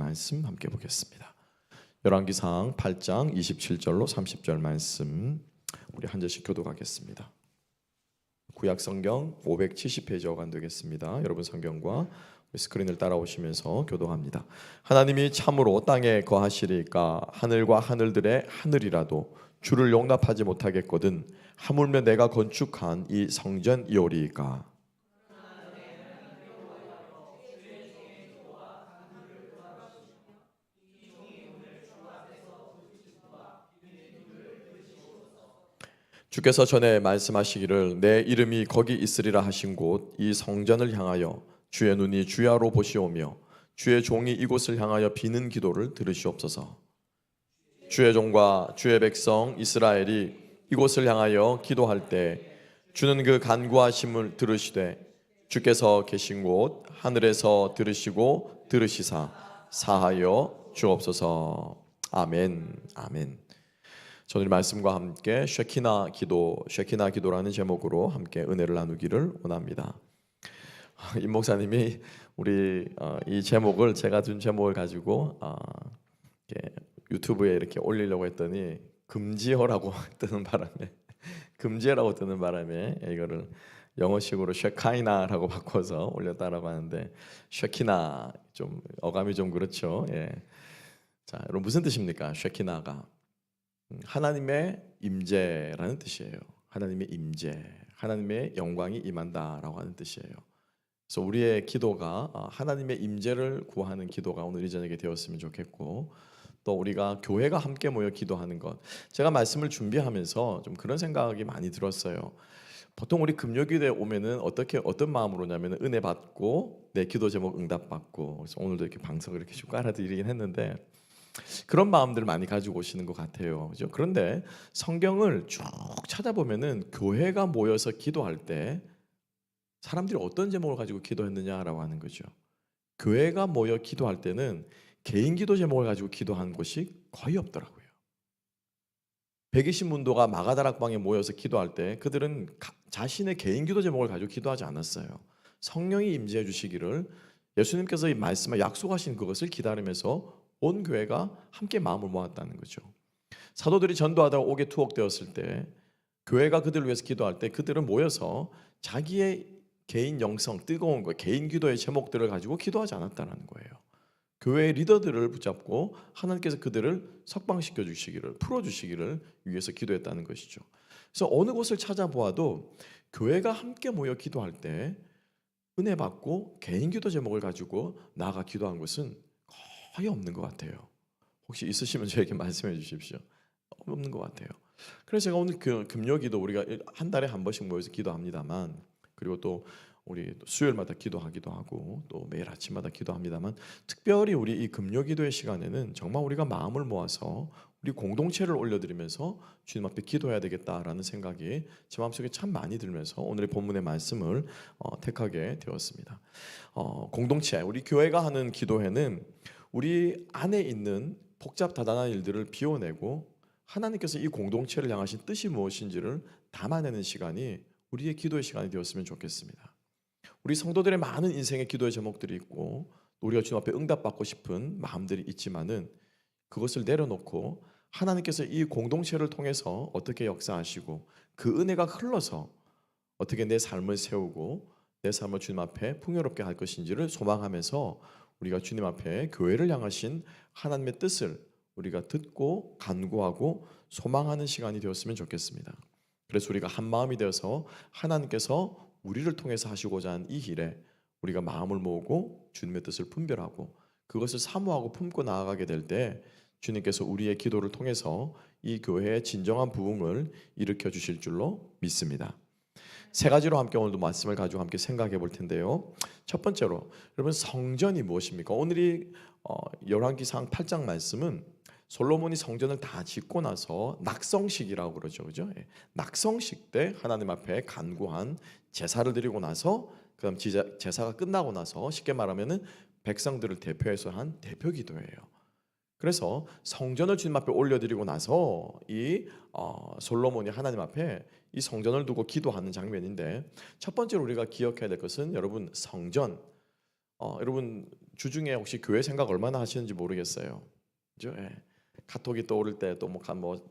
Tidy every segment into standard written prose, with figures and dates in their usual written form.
말씀 함께 보겠습니다. 열왕기상 8장 27절로 30절 말씀 우리 한 절씩 교독하겠습니다. 구약성경 570페이지 어간되겠습니다. 여러분 성경과 스크린을 따라오시면서 교독합니다. 하나님이 참으로 땅에 거하시리까 하늘과 하늘들의 하늘이라도 주를 용납하지 못하겠거든 하물며 내가 건축한 이 성전이오리이까. 주께서 전에 말씀하시기를 내 이름이 거기 있으리라 하신 곳 이 성전을 향하여 주의 눈이 주야로 보시오며 주의 종이 이곳을 향하여 비는 기도를 들으시옵소서. 주의 종과 주의 백성 이스라엘이 이곳을 향하여 기도할 때 주는 그 간구하심을 들으시되 주께서 계신 곳 하늘에서 들으시고 들으시사 사하여 주옵소서. 아멘. 아멘. 오늘 말씀과 함께 쉐키나 기도라는 제목으로 함께 은혜를 나누기를 원합니다. 임 목사님이 우리 이 제목을 제가 준 제목을 가지고 유튜브에 이렇게 올리려고 했더니 금지어라고 뜨는 바람에 이거를 영어식으로 쉐카이나라고 바꿔서 올렸다라고 하는데 쉐키나 좀 어감이 좀 그렇죠. 예. 자, 여러분 무슨 뜻입니까? 쉐키나가 하나님의 임재라는 뜻이에요. 하나님의 임재, 하나님의 영광이 임한다라고 하는 뜻이에요. 그래서 우리의 기도가 하나님의 임재를 구하는 기도가 오늘 이 저녁에 되었으면 좋겠고, 또 우리가 교회가 함께 모여 기도하는 것. 제가 말씀을 준비하면서 좀 그런 생각이 많이 들었어요. 보통 우리 금요기도에 오면은 어떤 마음으로 오냐면 은혜 받고 내 기도 제목 응답받고, 그래서 오늘도 이렇게 방석을 이렇게 쭉 깔아드리긴 했는데 그런 마음들을 많이 가지고 오시는 것 같아요. 그죠? 그런데 성경을 쭉 찾아보면은 교회가 모여서 기도할 때 사람들이 어떤 제목을 가지고 기도했느냐라고 하는 거죠. 교회가 모여 기도할 때는 개인 기도 제목을 가지고 기도한 곳이 거의 없더라고요. 120문도가 마가다락방에 모여서 기도할 때 그들은 자신의 개인 기도 제목을 가지고 기도하지 않았어요. 성령이 임재해 주시기를 예수님께서 이 말씀을 약속하신 그것을 기다리면서 온 교회가 함께 마음을 모았다는 거죠. 사도들이 전도하다가 옥에 투옥되었을 때 교회가 그들을 위해서 기도할 때 그들은 모여서 자기의 개인 영성, 뜨거운 거, 개인 기도의 제목들을 가지고 기도하지 않았다는 거예요. 교회의 리더들을 붙잡고 하나님께서 그들을 석방시켜 주시기를, 풀어 주시기를 위해서 기도했다는 것이죠. 그래서 어느 곳을 찾아보아도 교회가 함께 모여 기도할 때 은혜 받고 개인 기도 제목을 가지고 나아가 기도한 것은 거의 없는 것 같아요. 혹시 있으시면 저에게 말씀해 주십시오. 없는 것 같아요. 그래서 제가 오늘 금요기도 우리가 한 달에 한 번씩 모여서 기도합니다만, 그리고 또 우리 수요일마다 기도하기도 하고 또 매일 아침마다 기도합니다만, 특별히 우리 이 금요기도의 시간에는 정말 우리가 마음을 모아서 우리 공동체를 올려드리면서 주님 앞에 기도해야 되겠다라는 생각이 제 마음속에 참 많이 들면서 오늘의 본문의 말씀을 택하게 되었습니다. 공동체, 우리 교회가 하는 기도회는 우리 안에 있는 복잡다단한 일들을 비워내고 하나님께서 이 공동체를 향하신 뜻이 무엇인지를 담아내는 시간이 우리의 기도의 시간이 되었으면 좋겠습니다. 우리 성도들의 많은 인생의 기도의 제목들이 있고 우리가 주님 앞에 응답받고 싶은 마음들이 있지만은 그것을 내려놓고 하나님께서 이 공동체를 통해서 어떻게 역사하시고 그 은혜가 흘러서 어떻게 내 삶을 세우고 내 삶을 주님 앞에 풍요롭게 할 것인지를 소망하면서 우리가 주님 앞에 교회를 향하신 하나님의 뜻을 우리가 듣고 간구하고 소망하는 시간이 되었으면 좋겠습니다. 그래서 우리가 한 마음이 되어서 하나님께서 우리를 통해서 하시고자 한 이 일에 우리가 마음을 모으고 주님의 뜻을 분별하고 그것을 사모하고 품고 나아가게 될 때 주님께서 우리의 기도를 통해서 이 교회의 진정한 부흥을 일으켜 주실 줄로 믿습니다. 세 가지로 함께 오늘도 말씀을 가지고 함께 생각해 볼 텐데요. 첫 번째로 여러분 성전이 무엇입니까? 오늘이 열왕기상 8장 말씀은 솔로몬이 성전을 다 짓고 나서 낙성식이라고 그러죠. 그죠? 낙성식 때 하나님 앞에 간구한 제사를 드리고 나서 그다음 제사가 끝나고 나서 쉽게 말하면은 백성들을 대표해서 한 대표 기도예요. 그래서 성전을 주님 앞에 올려드리고 나서 이 솔로몬이 하나님 앞에 이 성전을 두고 기도하는 장면인데, 첫 번째로 우리가 기억해야 될 것은 여러분 성전, 여러분 주중에 혹시 교회 생각 얼마나 하시는지 모르겠어요. 그죠? 예. 카톡이 떠오를 때 또 뭐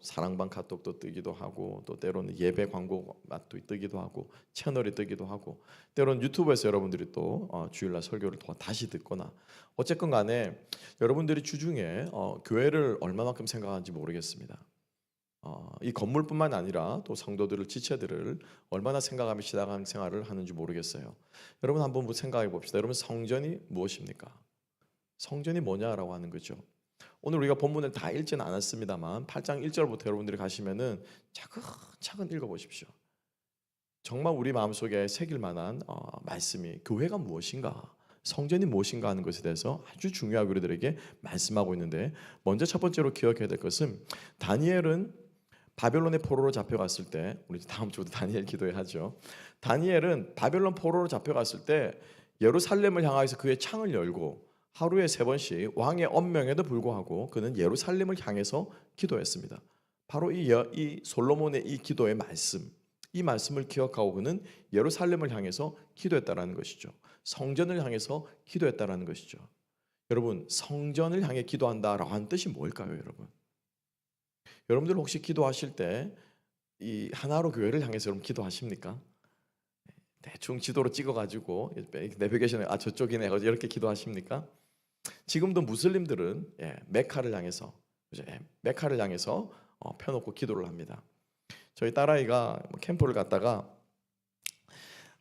사랑방 카톡도 뜨기도 하고, 또 때로는 예배 광고 맛도 뜨기도 하고, 채널이 뜨기도 하고, 때로는 유튜브에서 여러분들이 또 주일날 설교를 또 다시 듣거나, 어쨌건 간에 여러분들이 주중에 교회를 얼마만큼 생각하는지 모르겠습니다. 이 건물뿐만 아니라 또 성도들을, 지체들을 얼마나 생각하며 신앙생활을 하는지 모르겠어요. 여러분 한번 생각해 봅시다. 여러분, 성전이 무엇입니까? 성전이 뭐냐라고 하는 거죠. 오늘 우리가 본문을 다 읽지는 않았습니다만 8장 1절부터 여러분들이 가시면은 차근차근 읽어보십시오. 정말 우리 마음속에 새길 만한 말씀이, 교회가 무엇인가, 성전이 무엇인가 하는 것에 대해서 아주 중요하게 우리들에게 말씀하고 있는데, 먼저 첫 번째로 기억해야 될 것은, 다니엘은 바벨론의 포로로 잡혀갔을 때, 우리 다음 주부터 다니엘 기도회 하죠. 다니엘은 바벨론 포로로 잡혀갔을 때 예루살렘을 향하여서 그의 창을 열고 하루에 3번씩 왕의 엄명에도 불구하고 그는 예루살렘을 향해서 기도했습니다. 바로 이 솔로몬의 이 기도의 말씀, 이 말씀을 기억하고 그는 예루살렘을 향해서 기도했다라는 것이죠. 성전을 향해서 기도했다라는 것이죠. 여러분, 성전을 향해 기도한다라고 하는 뜻이 뭘까요, 여러분? 여러분들 혹시 기도하실 때 이 하나로 교회를 향해서 여러분 기도하십니까? 대충 지도로 찍어가지고 내비게이션에 저쪽이네 이렇게 기도하십니까? 지금도 무슬림들은 메카를 향해서, 메카를 향해서 펴놓고 기도를 합니다. 저희 딸아이가 캠프를 갔다가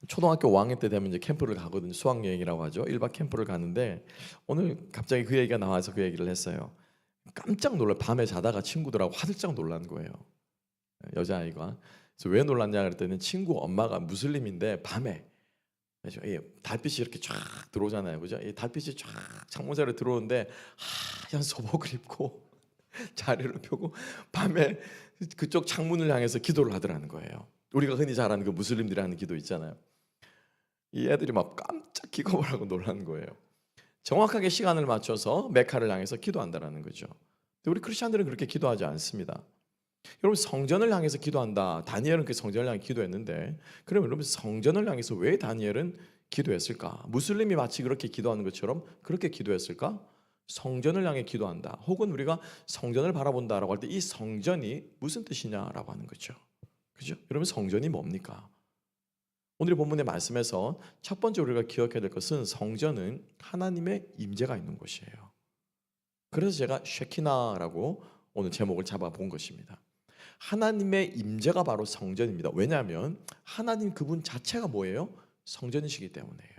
초등학교 5학년 때 되면 이제 캠프를 가거든요. 수학여행이라고 하죠. 1박 캠프를 가는데 오늘 갑자기 그 얘기가 나와서 그 얘기를 했어요. 깜짝 놀라, 밤에 자다가 친구들하고 화들짝 놀란 거예요. 여자아이가. 그래서 왜 놀랐냐 그랬더니 친구 엄마가 무슬림인데 밤에 달빛이 이렇게 쫙 들어오잖아요, 그죠? 이 달빛이 쫙 창문사로 들어오는데 하얀 소복을 입고 자리를 펴고 밤에 그쪽 창문을 향해서 기도를 하더라는 거예요. 우리가 흔히 잘 아는 그 무슬림들이 하는 기도 있잖아요. 이 애들이 막 깜짝 기겁을 하고 놀라는 거예요. 정확하게 시간을 맞춰서 메카를 향해서 기도한다라는 거죠. 근데 우리 크리스천들은 그렇게 기도하지 않습니다. 여러분, 성전을 향해서 기도한다. 다니엘은 그 성전을 향해 기도했는데, 그러면 여러분, 성전을 향해서 왜 다니엘은 기도했을까? 무슬림이 마치 그렇게 기도하는 것처럼 그렇게 기도했을까? 성전을 향해 기도한다, 혹은 우리가 성전을 바라본다라고 할 때 이 성전이 무슨 뜻이냐라고 하는 거죠. 그죠? 여러분, 성전이 뭡니까? 오늘 본문의 말씀에서 첫 번째 우리가 기억해야 될 것은, 성전은 하나님의 임재가 있는 곳이에요. 그래서 제가 쉐키나라고 오늘 제목을 잡아본 것입니다. 하나님의 임재가 바로 성전입니다. 왜냐하면 하나님 그분 자체가 뭐예요? 성전이시기 때문이에요.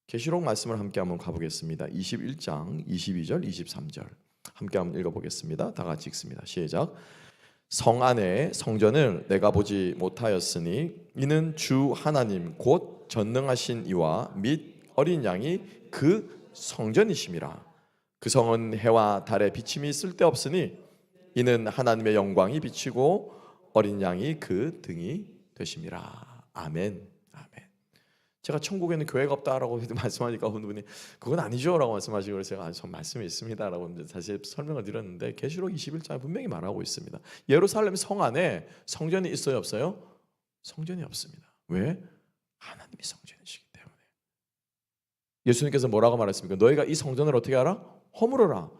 계시록 말씀을 함께 한번 가보겠습니다. 21장 22절 23절 함께 한번 읽어보겠습니다. 다 같이 읽습니다. 시작. 성 안에 성전을 내가 보지 못하였으니 이는 주 하나님 곧 전능하신 이와 및 어린 양이 그 성전이심이라. 그 성은 해와 달의 비침이 쓸데없으니 이는 하나님의 영광이 비치고 어린 양이 그 등이 되심이라. 아멘. 아멘. 제가 천국에는 교회가 없다라고 말씀하니까 어느 분이 그건 아니죠라고 말씀하시고, 제가 전 말씀이 있습니다라고 다시 설명을 드렸는데, 계시록 21장에 분명히 말하고 있습니다. 예루살렘 성 안에 성전이 있어요, 없어요? 성전이 없습니다. 왜? 하나님이 성전이시기 때문에. 예수님께서 뭐라고 말했습니까? 너희가 이 성전을 어떻게 하라? 허물어라.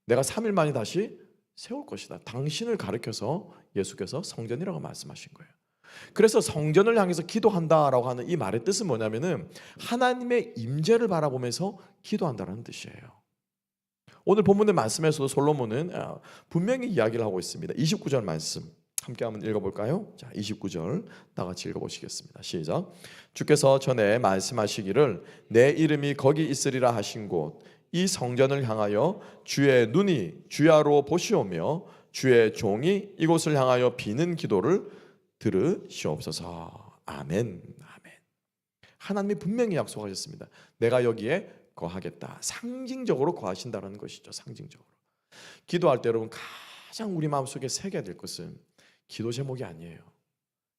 내가 3일 만에 다시 세울 것이다. 당신을 가리켜서 예수께서 성전이라고 말씀하신 거예요. 그래서 성전을 향해서 기도한다라고 하는 이 말의 뜻은 뭐냐면은 하나님의 임재를 바라보면서 기도한다는 뜻이에요. 오늘 본문의 말씀에서도 솔로몬은 분명히 이야기를 하고 있습니다. 29절 말씀 함께 한번 읽어볼까요? 자, 29절 다 같이 읽어보시겠습니다. 시작. 주께서 전에 말씀하시기를 내 이름이 거기 있으리라 하신 곳 이 성전을 향하여 주의 눈이 주야로 보시오며 주의 종이 이곳을 향하여 비는 기도를 들으시옵소서. 아멘. 아멘. 하나님이 분명히 약속하셨습니다. 내가 여기에 거하겠다. 상징적으로 거하신다는 것이죠. 상징적으로. 기도할 때 여러분, 가장 우리 마음속에 새겨야 될 것은 기도 제목이 아니에요.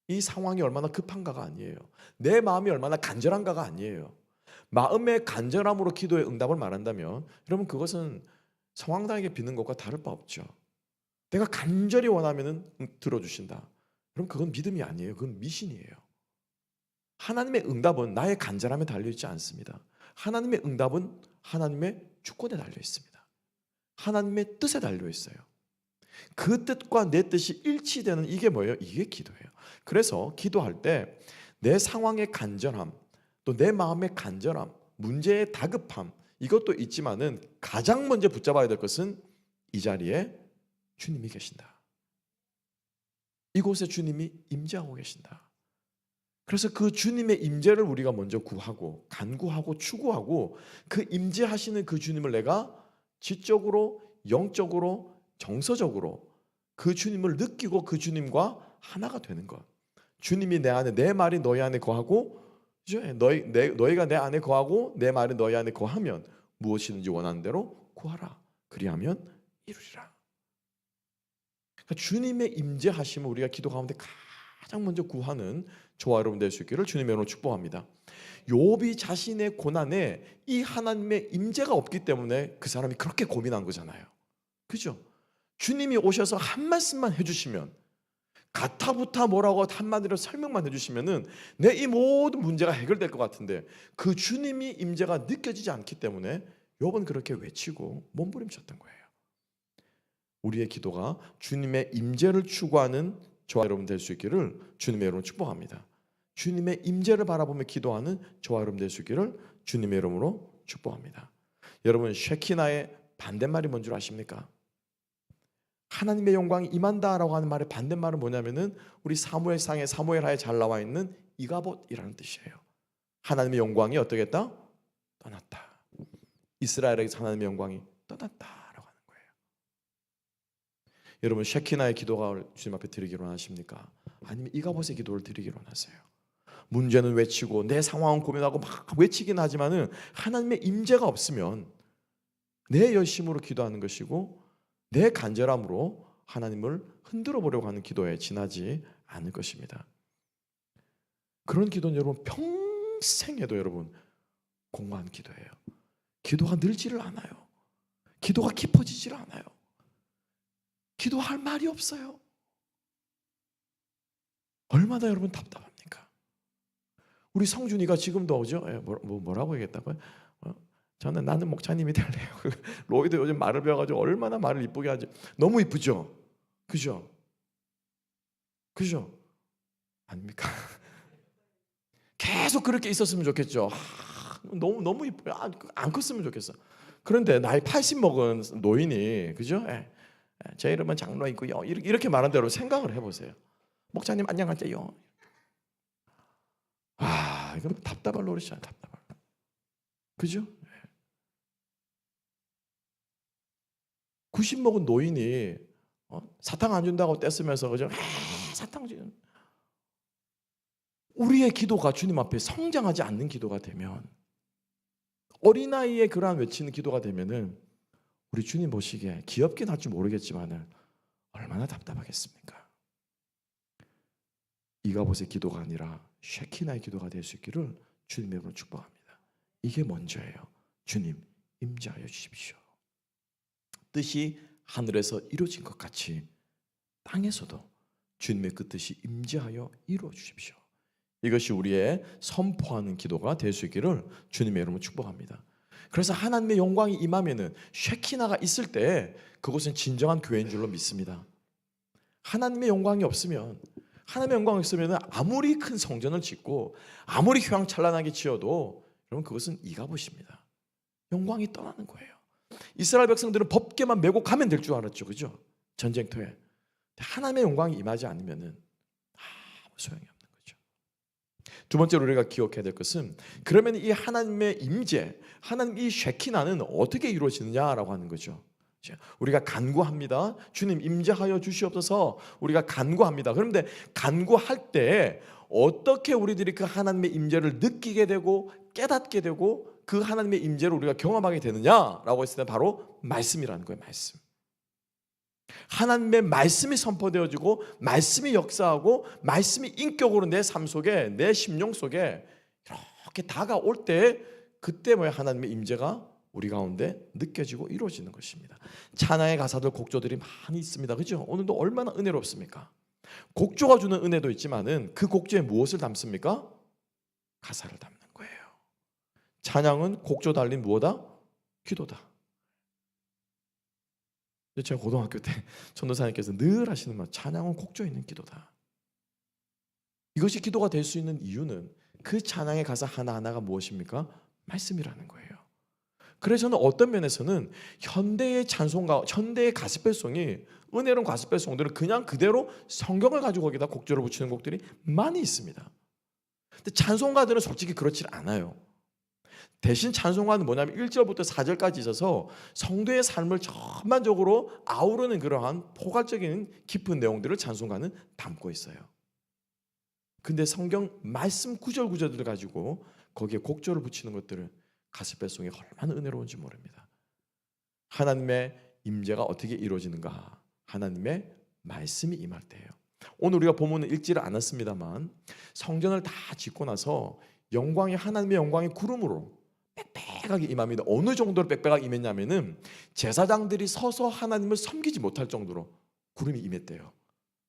이 상황이 얼마나 급한가가 아니에요. 내 마음이 얼마나 간절한가가 아니에요. 마음의 간절함으로 기도의 응답을 말한다면 여러분, 그것은 성황당에게 비는 것과 다를 바 없죠. 내가 간절히 원하면 들어주신다. 그럼 그건 믿음이 아니에요. 그건 미신이에요. 하나님의 응답은 나의 간절함에 달려있지 않습니다. 하나님의 응답은 하나님의 주권에 달려 있습니다. 하나님의 뜻에 달려 있어요. 그 뜻과 내 뜻이 일치되는 이게 뭐예요? 이게 기도예요. 그래서 기도할 때 내 상황의 간절함, 또 내 마음의 간절함, 문제의 다급함, 이것도 있지만은 가장 먼저 붙잡아야 될 것은 이 자리에 주님이 계신다. 이곳에 주님이 임재하고 계신다. 그래서 그 주님의 임재를 우리가 먼저 구하고 간구하고 추구하고 그 임재하시는 그 주님을 내가 지적으로, 영적으로, 정서적으로 그 주님을 느끼고 그 주님과 하나가 되는 것. 주님이 내 안에, 내 말이 너희 안에 거하고, 너희가 내 안에 거하고 내 말이 너희 안에 거하면 무엇이든지 원하는 대로 구하라. 그리하면 이루리라. 그러니까 주님의 임재하심을 우리가 기도 가운데 가장 먼저 구하는 저와 여러분 될 수 있기를 주님의 이름으로 축복합니다. 욥이 자신의 고난에 이 하나님의 임재가 없기 때문에 그 사람이 그렇게 고민한 거잖아요. 그죠? 주님이 오셔서 한 말씀만 해주시면, 가타부타 뭐라고 한마디로 설명만 해주시면은 내 이 모든 문제가 해결될 것 같은데 그 주님이 임재가 느껴지지 않기 때문에 욥은 그렇게 외치고 몸부림쳤던 거예요. 우리의 기도가 주님의 임재를 추구하는 저와 여러분 될 수 있기를 주님의 이름으로 축복합니다. 주님의 임재를 바라보며 기도하는 저와 여러분 될 수 있기를 주님의 이름으로 축복합니다. 여러분, 쉐키나의 반대말이 뭔 줄 아십니까? 하나님의 영광이 임한다라고 하는 말의 반대말은 뭐냐면은 우리 사무엘상의 사무엘하에 잘 나와 있는 이가봇이라는 뜻이에요. 하나님의 영광이 어떻게 했다? 떠났다. 이스라엘에게서 하나님의 영광이 떠났다라고 하는 거예요. 여러분, 쉐키나의 기도가 주님 앞에 드리기로 하십니까? 아니면 이가봇의 기도를 드리기로 하세요? 문제는 외치고 내 상황은 고민하고 막 외치긴 하지만은 하나님의 임재가 없으면 내 열심으로 기도하는 것이고 내 간절함으로 하나님을 흔들어 보려고 하는 기도에 지나지 않을 것입니다. 그런 기도는 여러분 평생 해도 여러분 공허한 기도예요. 기도가 늘지를 않아요. 기도가 깊어지지를 않아요. 기도할 말이 없어요. 얼마나 여러분 답답합니까? 우리 성준이가 지금도 오죠? 뭐라고 얘기했다고요? 나는 목사님이 될래요. 로이도 요즘 말을 배워가지고 얼마나 말을 이쁘게 하지. 너무 이쁘죠? 그죠? 그죠? 아닙니까? 계속 그렇게 있었으면 좋겠죠. 너무 이뻐요. 안 컸으면 좋겠어. 그런데 나이 80 먹은 노인이, 그죠? 제 이름은 장로이고요. 이렇게 말한 대로 생각을 해보세요. 목사님 안녕하세요. 이건 답답할 노릇이잖아요. 답답할. 그죠? 90 먹은 노인이 사탕 안 준다고 떼쓰면서 그죠? 사탕 주. 우리의 기도가 주님 앞에 성장하지 않는 기도가 되면, 어린아이의 그러한 외치는 기도가 되면은 우리 주님 보시기에 귀엽긴 할 줄 모르겠지만은 얼마나 답답하겠습니까? 이가봇의 기도가 아니라 쉐키나의 기도가 될 수 있기를 주님의 이름으로 축복합니다. 이게 먼저예요. 주님 임재하여 주십시오. 뜻이 하늘에서 이루어진 것 같이 땅에서도 주님의 그 뜻이 임재하여 이루어 주십시오. 이것이 우리의 선포하는 기도가 될 수 있기를 주님의 이름으로 축복합니다. 그래서 하나님의 영광이 임하면은 쉐키나가 있을 때 그것은 진정한 교회인 줄로 믿습니다. 하나님의 영광이 없으면, 하나님의 영광이 있으면 아무리 큰 성전을 짓고 아무리 휘황찬란하게 지어도 여러분 그것은 이가봇입니다. 영광이 떠나는 거예요. 이스라엘 백성들은 법궤만 메고 가면 될 줄 알았죠. 그죠? 전쟁터에. 하나님의 영광이 임하지 않으면은 아무 소용이 없는 거죠. 두 번째로 우리가 기억해야 될 것은, 그러면 이 하나님의 임재, 하나님 이 쉐키나는 어떻게 이루어지느냐라고 하는 거죠. 우리가 간구합니다. 주님 임재하여 주시옵소서. 우리가 간구합니다. 그런데 간구할 때 어떻게 우리들이 그 하나님의 임재를 느끼게 되고 깨닫게 되고 그 하나님의 임재를 우리가 경험하게 되느냐라고 했을 때 바로 말씀이라는 거예요. 말씀. 하나님의 말씀이 선포되어지고 말씀이 역사하고 말씀이 인격으로 내 삶 속에, 내 심령 속에 이렇게 다가올 때 그때 뭐야 하나님의 임재가 우리 가운데 느껴지고 이루어지는 것입니다. 찬양의 가사들, 곡조들이 많이 있습니다. 그죠? 오늘도 얼마나 은혜롭습니까? 곡조가 주는 은혜도 있지만은 그 곡조에 무엇을 담습니까? 가사를 담는 거예요. 찬양은 곡조 달린 무엇다? 기도다. 제가 고등학교 때 전도사님께서 늘 하시는 말, 찬양은 곡조 있는 기도다. 이것이 기도가 될 수 있는 이유는 그 찬양의 가사 하나하나가 무엇입니까? 말씀이라는 거예요. 그래서 저는 어떤 면에서는 현대의 찬송가, 현대의 가스펠송이, 은혜로운 가스펠송들은 그냥 그대로 성경을 가지고 거기다 곡조를 붙이는 곡들이 많이 있습니다. 근데 찬송가들은 솔직히 그렇지 않아요. 대신 찬송가는 뭐냐면 1절부터 4절까지 있어서 성도의 삶을 전반적으로 아우르는 그러한 포괄적인 깊은 내용들을 찬송가는 담고 있어요. 근데 성경 말씀 구절구절들을 가지고 거기에 곡조를 붙이는 것들은 가스펠송이 얼마나 은혜로운지 모릅니다. 하나님의 임재가 어떻게 이루어지는가? 하나님의 말씀이 임할 때예요. 오늘 우리가 본문은 읽지를 않았습니다만 성전을 다 짓고 나서 영광이, 하나님의 영광이 구름으로 빽빽하게 임합니다. 어느 정도로 빽빽하게 임했냐면은 제사장들이 서서 하나님을 섬기지 못할 정도로 구름이 임했대요.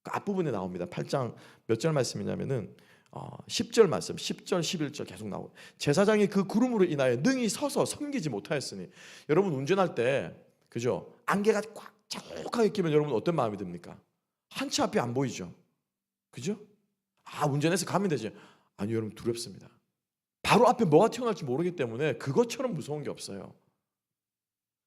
그 앞부분에 나옵니다. 8장 몇 절 말씀이냐면은 10절 말씀, 10절, 11절 계속 나오고, 제사장이 그 구름으로 인하여 능히 서서 섬기지 못하였으니. 여러분 운전할 때 그죠? 안개가 꽉 자욱하게 끼면 여러분 어떤 마음이 듭니까? 한치 앞이 안 보이죠. 그죠? 운전해서 가면 되지. 아니 여러분 두렵습니다. 바로 앞에 뭐가 튀어나올지 모르기 때문에 그것처럼 무서운 게 없어요.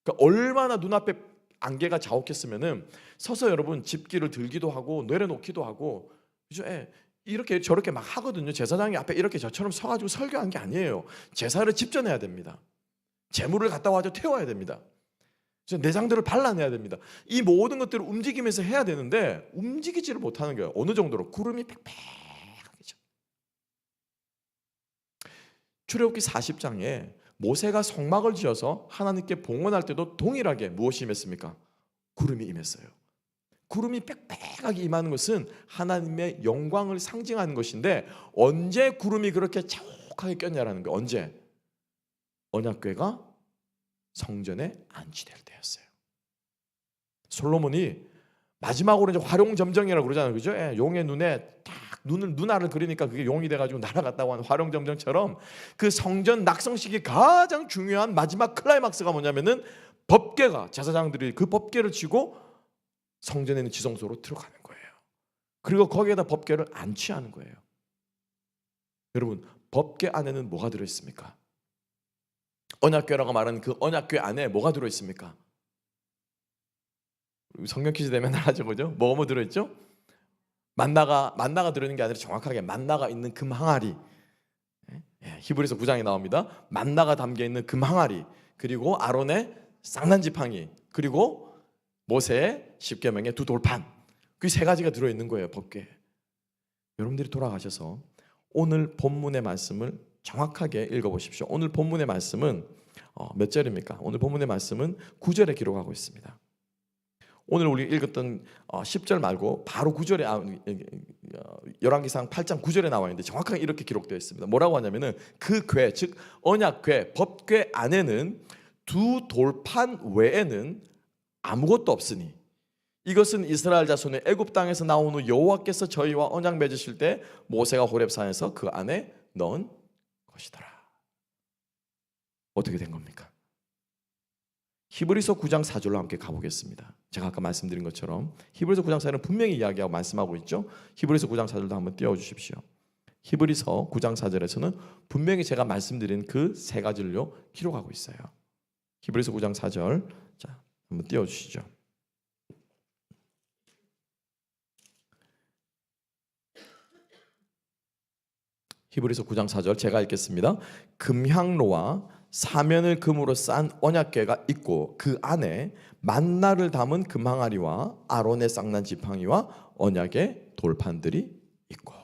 그러니까 얼마나 눈앞에 안개가 자욱했으면은 서서 여러분 집기를 들기도 하고 내려놓기도 하고, 그죠? 이렇게 저렇게 막 하거든요. 제사장이 앞에 이렇게 저처럼 서가지고 설교한 게 아니에요. 제사를 집전해야 됩니다. 제물을 갖다 와서 태워야 됩니다. 내장들을 발라내야 됩니다. 이 모든 것들을 움직이면서 해야 되는데 움직이지를 못하는 거예요. 어느 정도로? 구름이 빽빽하게. 출애굽기 40장에 모세가 성막을 지어서 하나님께 봉헌할 때도 동일하게 무엇이 임했습니까? 구름이 임했어요. 구름이 빽빽하게 임하는 것은 하나님의 영광을 상징하는 것인데, 언제 구름이 그렇게 자욱하게 꼈냐라는 거예요. 언제? 언약궤가 성전에 안치될 때였어요. 솔로몬이 마지막으로 이제 화룡점정이라고 그러잖아요. 그죠? 용의 눈에 딱 눈알을 그리니까 그게 용이 돼가지고 날아갔다고 하는 화룡점정처럼 그 성전 낙성식이 가장 중요한 마지막 클라이막스가 뭐냐면은 법궤가, 제사장들이 그 법궤를 쥐고 성전에 있는 지성소로 들어가는 거예요. 그리고 거기에다 법궤를 안치하는 거예요. 여러분, 법궤 안에는 뭐가 들어있습니까? 언약궤라고 말하는 그 언약궤 안에 뭐가 들어있습니까? 성경 퀴즈 되면 하죠, 그죠? 뭐 들어있죠? 만나가 들어있는 게 아니라 정확하게 만나가 있는 금 항아리. 히브리서 9장에 나옵니다. 만나가 담겨있는 금 항아리, 그리고 아론의 쌍난 지팡이, 그리고 모세의 십계명의 두 돌판. 그 세 가지가 들어있는 거예요, 법궤. 여러분들이 돌아가셔서 오늘 본문의 말씀을 정확하게 읽어보십시오. 오늘 본문의 말씀은 몇 절입니까? 오늘 본문의 말씀은 9절에 기록하고 있습니다. 오늘 우리 읽었던 10절 말고 바로 9절에 열왕기상 8장 9절에 나와 있는데 정확하게 이렇게 기록되어 있습니다. 뭐라고 하냐면은 그 궤, 즉 언약궤, 법궤 안에는 두 돌판 외에는 아무것도 없으니 이것은 이스라엘 자손의 애굽 땅에서 나온 후 여호와께서 저희와 언약 맺으실 때 모세가 호렙산에서 그 안에 넣은 것이더라. 어떻게 된 겁니까? 히브리서 9장 4절로 함께 가보겠습니다. 제가 아까 말씀드린 것처럼 히브리서 9장 4절은 분명히 이야기하고 말씀하고 있죠. 히브리서 9장 4절도 한번 띄워주십시오. 히브리서 9장 4절에서는 분명히 제가 말씀드린 그 세 가지를요 기록하고 있어요. 히브리서 9장 4절, 자 한번 띄워주시죠. 히브리서 9장 4절 제가 읽겠습니다. 금향로와 사면을 금으로 싼 언약궤가 있고 그 안에 만나를 담은 금항아리와 아론의 쌍난 지팡이와 언약의 돌판들이 있고.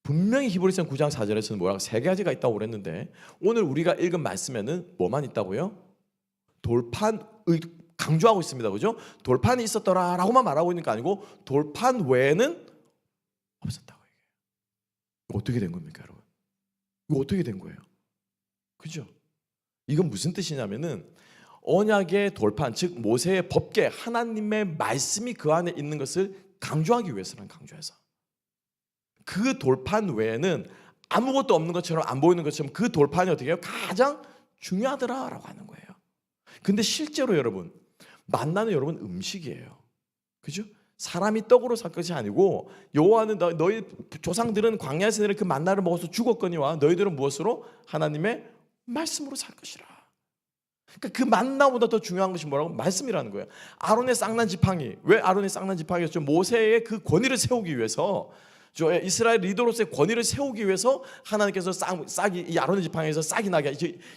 분명히 히브리서 9장 4절에서는 뭐라고 세 가지가 있다고 그랬는데 오늘 우리가 읽은 말씀에는 뭐만 있다고요? 돌판을 강조하고 있습니다. 그죠? 돌판이 있었더라라고만 말하고 있는 게 아니고 돌판 외에는 없었다고 얘기해요. 이거 어떻게 된 겁니까, 여러분? 이거 어떻게 된 거예요? 그죠? 이건 무슨 뜻이냐면은 언약의 돌판, 즉 모세의 법궤, 하나님의 말씀이 그 안에 있는 것을 강조하기 위해서는 강조해서 그 돌판 외에는 아무것도 없는 것처럼 안 보이는 것처럼 그 돌판이 어떻게 해요? 가장 중요하더라라고 하는 거예요. 근데 실제로 여러분, 만나는 여러분 음식이에요. 그죠? 사람이 떡으로 살 것이 아니고 여호와는 너희 조상들은 광야에서 내린 그 만나를 먹어서 죽었거니와 너희들은 무엇으로? 하나님의 말씀으로 살 것이라. 그러니까 그 만나보다 더 중요한 것이 뭐라고? 말씀이라는 거예요. 아론의 쌍난 지팡이. 왜 아론의 쌍난 지팡이였죠? 모세의 그 권위를 세우기 위해서, 이스라엘 리더로서의 권위를 세우기 위해서 하나님께서 싹이 이 아론의 지팡이에서 싹이 나게,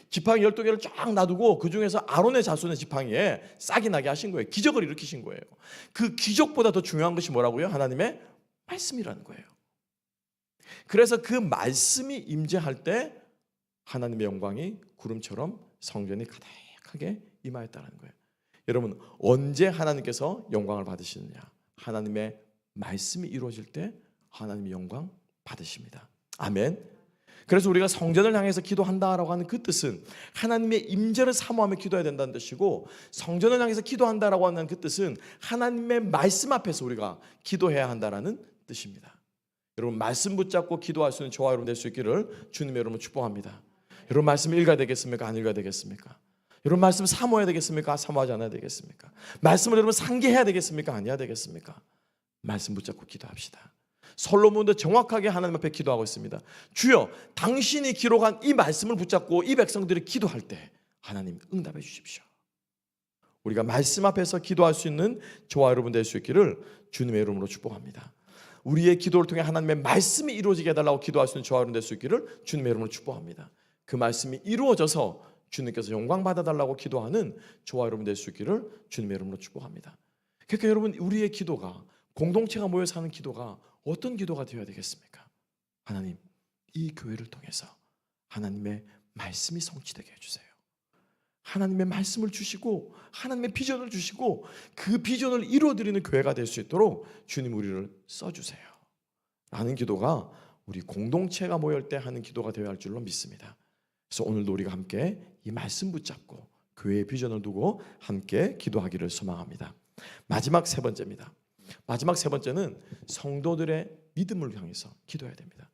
지팡이 12개를 쫙 놔두고 그 중에서 아론의 자손의 지팡이에 싹이 나게 하신 거예요. 기적을 일으키신 거예요. 그 기적보다 더 중요한 것이 뭐라고요? 하나님의 말씀이라는 거예요. 그래서 그 말씀이 임재할 때 하나님의 영광이 구름처럼 성전이 가득하게 임하였다는 거예요. 여러분, 언제 하나님께서 영광을 받으시느냐? 하나님의 말씀이 이루어질 때 하나님의 영광 받으십니다. 아멘. 그래서 우리가 성전을 향해서 기도한다라고 하는 그 뜻은 하나님의 임재를 사모하며 기도해야 된다는 뜻이고, 성전을 향해서 기도한다라고 하는 그 뜻은 하나님의 말씀 앞에서 우리가 기도해야 한다라는 뜻입니다. 여러분, 말씀 붙잡고 기도할 수 있는 저와 여러분 될 수 있기를 주님의 이름으로 축복합니다. 여러분, 말씀 읽어야 되겠습니까? 안 읽어야 되겠습니까? 여러분, 말씀 사모해야 되겠습니까? 사모하지 않아야 되겠습니까? 말씀을 여러분 상기해야 되겠습니까? 아니야 되겠습니까? 말씀 붙잡고 기도합시다. 솔로몬도 정확하게 하나님 앞에 기도하고 있습니다. 주여, 당신이 기록한 이 말씀을 붙잡고 이 백성들이 기도할 때 하나님 응답해 주십시오. 우리가 말씀 앞에서 기도할 수 있는 저와 여러분 될 수 있기를 주님의 이름으로 축복합니다. 우리의 기도를 통해 하나님의 말씀이 이루어지게 해달라고 기도할 수 있는 저와 여러분 될 수 있기를 주님의 이름으로 축복합니다. 그 말씀이 이루어져서 주님께서 영광 받아달라고 기도하는 저와 여러분 될 수 있기를 주님의 이름으로 축복합니다. 그러니까 여러분, 우리의 기도가, 공동체가 모여서 하는 기도가 어떤 기도가 되어야 되겠습니까? 하나님, 이 교회를 통해서 하나님의 말씀이 성취되게 해주세요. 하나님의 말씀을 주시고 하나님의 비전을 주시고 그 비전을 이루어드리는 교회가 될 수 있도록 주님 우리를 써주세요 라는 기도가 우리 공동체가 모일 때 하는 기도가 되어야 할 줄로 믿습니다. 그래서 오늘도 우리가 함께 이 말씀 붙잡고 교회의 비전을 두고 함께 기도하기를 소망합니다. 마지막 세 번째입니다. 마지막 세 번째는 성도들의 믿음을 향해서 기도해야 됩니다.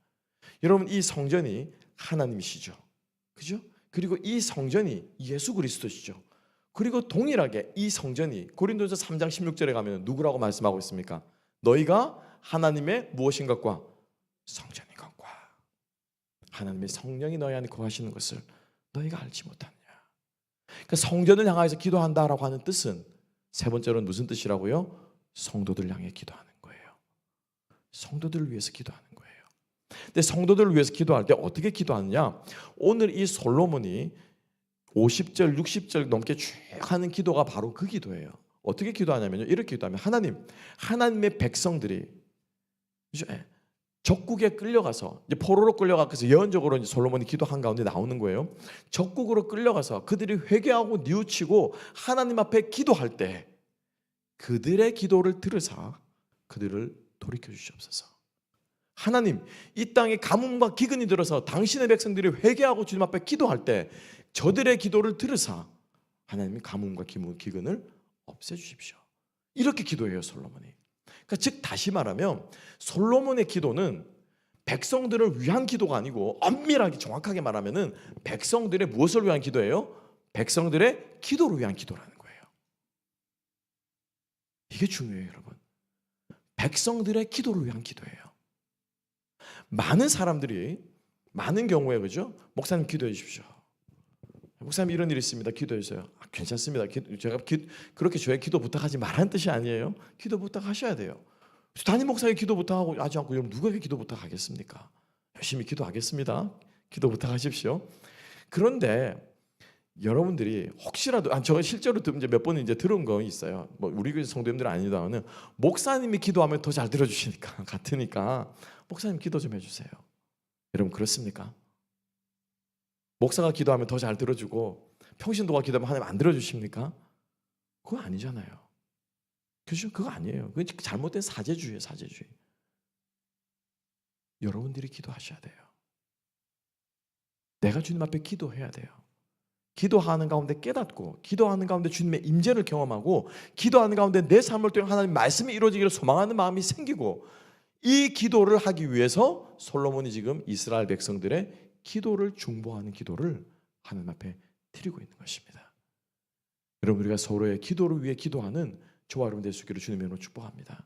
여러분, 이 성전이 하나님이시죠. 그죠? 그리고 이 성전이 예수 그리스도시죠. 그리고 동일하게 이 성전이 고린도서 3장 16절에 가면 누구라고 말씀하고 있습니까? 너희가 하나님의 무엇인 것과 성전인 것과 하나님의 성령이 너희 안에 거하시는 것을 너희가 알지 못하느냐. 그러니까 성전을 향해서 기도한다라고 하는 뜻은 세 번째로는 무슨 뜻이라고요? 성도들 향해 기도하는 거예요. 성도들을 위해서 기도하는 거예요. 근데 성도들을 위해서 기도할 때 어떻게 기도하느냐? 오늘 이 솔로몬이 50절, 60절 넘게 쭉 하는 기도가 바로 그 기도예요. 어떻게 기도하냐면요, 이렇게 기도하면 하나님의 백성들이 적국에 끌려가서 이제 포로로 끌려가서 예언적으로 이제 솔로몬이 기도한 가운데 나오는 거예요. 적국으로 끌려가서 그들이 회개하고 뉘우치고 하나님 앞에 기도할 때 그들의 기도를 들으사 그들을 돌이켜 주시옵소서. 하나님, 이 땅에 가뭄과 기근이 들어서 당신의 백성들이 회개하고 주님 앞에 기도할 때 저들의 기도를 들으사 하나님이 가뭄과 기근을 없애주십시오. 이렇게 기도해요, 솔로몬이. 그러니까 즉 다시 말하면 솔로몬의 기도는 백성들을 위한 기도가 아니고, 엄밀하게 정확하게 말하면은 백성들의 무엇을 위한 기도예요? 백성들의 기도를 위한 기도라는 거예요. 이게 중요해요, 여러분. 백성들의 기도를 위한 기도예요. 많은 사람들이 많은 경우에, 그죠? 목사님 기도해 주십시오. 목사님 이런 일이 있습니다. 기도해 주세요. 괜찮습니다. 제가 그렇게 저의 기도 부탁하지 말라는 뜻이 아니에요. 기도 부탁하셔야 돼요. 담임 목사에게 기도 부탁하고 하지 않고 여러분 누구에게 기도 부탁하겠습니까? 열심히 기도하겠습니다. 기도 부탁하십시오. 그런데 여러분들이 혹시라도 제가 실제로 이제 몇 번 이제 들은 거 있어요. 뭐 우리 교회 성도님들 아니다는 목사님이 기도하면 더 잘 들어주시니까 같으니까 목사님 기도 좀 해주세요. 여러분 그렇습니까? 목사가 기도하면 더 잘 들어주고 평신도가 기도하면 하나님 안 들어주십니까? 그거 아니잖아요. 그죠? 그거 아니에요. 그건 잘못된 사제주의예요, 사제주의. 여러분들이 기도하셔야 돼요. 내가 주님 앞에 기도해야 돼요. 기도하는 가운데 깨닫고, 기도하는 가운데 주님의 임재를 경험하고, 기도하는 가운데 내 삶을 통해 하나님 말씀이 이루어지기를 소망하는 마음이 생기고, 이 기도를 하기 위해서 솔로몬이 지금 이스라엘 백성들의 기도를 중보하는 기도를 하나님 앞에 드리고 있는 것입니다. 여러분, 우리가 서로의 기도를 위해 기도하는 저와 여러분 될 수 있기를 주님의 이름으로 축복합니다.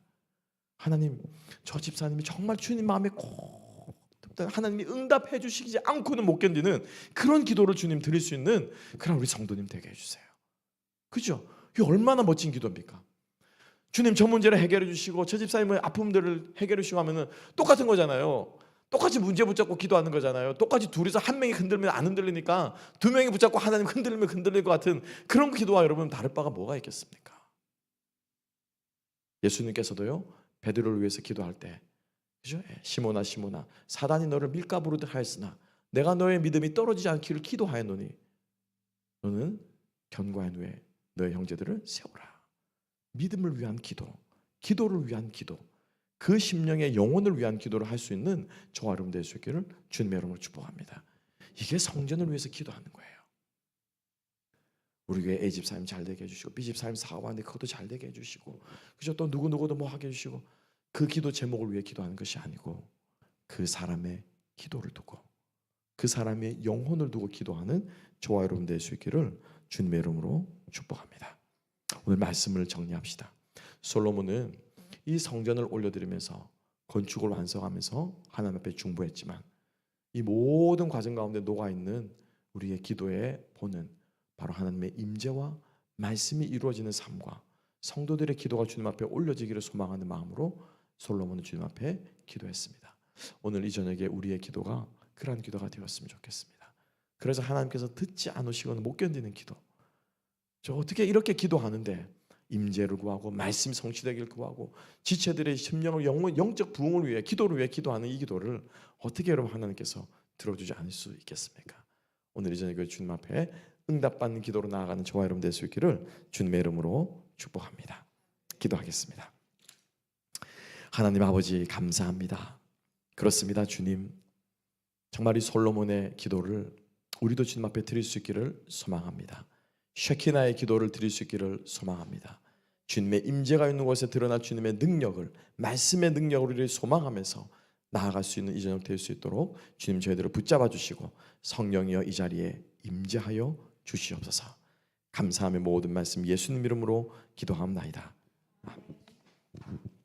하나님, 저 집사님이 정말 주님 마음에 꼭 하나님이 응답해 주시지 않고는 못 견디는 그런 기도를 주님 드릴 수 있는 그런 우리 성도님 되게 해주세요. 그죠? 이 얼마나 멋진 기도입니까? 주님, 저 문제를 해결해 주시고 저 집사님의 아픔들을 해결해 주시고 하면은 똑같은 거잖아요. 똑같이 문제 붙잡고 기도하는 거잖아요. 똑같이 둘이서 한 명이 흔들면 안 흔들리니까 두 명이 붙잡고 하나님 흔들리면 흔들릴 것 같은 그런 기도와 여러분 다를 바가 뭐가 있겠습니까? 예수님께서도요, 베드로를 위해서 기도할 때, 그죠? 시몬아 시몬아, 사단이 너를 밀가부르듯 하였으나 내가 너의 믿음이 떨어지지 않기를 기도하였노니 너는 견고한 후에 너의 형제들을 세우라. 믿음을 위한 기도, 기도를 위한 기도, 그 심령의 영혼을 위한 기도를 할 수 있는 저와 여러분 될 수 있기를 주님의 이름으로 축복합니다. 이게 성전을 위해서 기도하는 거예요. 우리 교회 A 집사님 잘 되게 해주시고, B 집사님 사업하는데 그것도 잘 되게 해주시고, 그죠? 또 누구도 뭐 하게 해주시고, 그 기도 제목을 위해 기도하는 것이 아니고 그 사람의 기도를 두고 그 사람의 영혼을 두고 기도하는 저와 여러분 될 수 있기를 주님의 이름으로 축복합니다. 오늘 말씀을 정리합시다. 솔로몬은 이 성전을 올려드리면서 건축을 완성하면서 하나님 앞에 중보했지만 이 모든 과정 가운데 녹아있는 우리의 기도의 본은 바로 하나님의 임재와 말씀이 이루어지는 삶과 성도들의 기도가 주님 앞에 올려지기를 소망하는 마음으로 솔로몬은 주님 앞에 기도했습니다. 오늘 이 저녁에 우리의 기도가 그러한 기도가 되었으면 좋겠습니다. 그래서 하나님께서 듣지 않으시고는 못 견디는 기도, 저 어떻게 이렇게 기도하는데 임재를 구하고 말씀이 성취되기를 구하고 지체들의 심령을 영적 부흥을 위해 기도를 위해 기도하는 이 기도를 어떻게 여러분 하나님께서 들어주지 않을 수 있겠습니까? 오늘 이 저녁에 주님 앞에 응답받는 기도로 나아가는 저와 여러분 될 수 있기를 주님의 이름으로 축복합니다. 기도하겠습니다. 하나님 아버지, 감사합니다. 그렇습니다. 주님, 정말 이 솔로몬의 기도를 우리도 주님 앞에 드릴 수 있기를 소망합니다. 쉐키나의 기도를 드릴 수 있기를 소망합니다. 주님의 임재가 있는 곳에 드러날 주님의 능력을, 말씀의 능력을 우리 소망하면서 나아갈 수 있는 이 저녁 될 수 있도록 주님 저희들을 붙잡아 주시고 성령이여 이 자리에 임재하여 주시옵소서. 감사하며 모든 말씀 예수님 이름으로 기도합나이다. 아멘.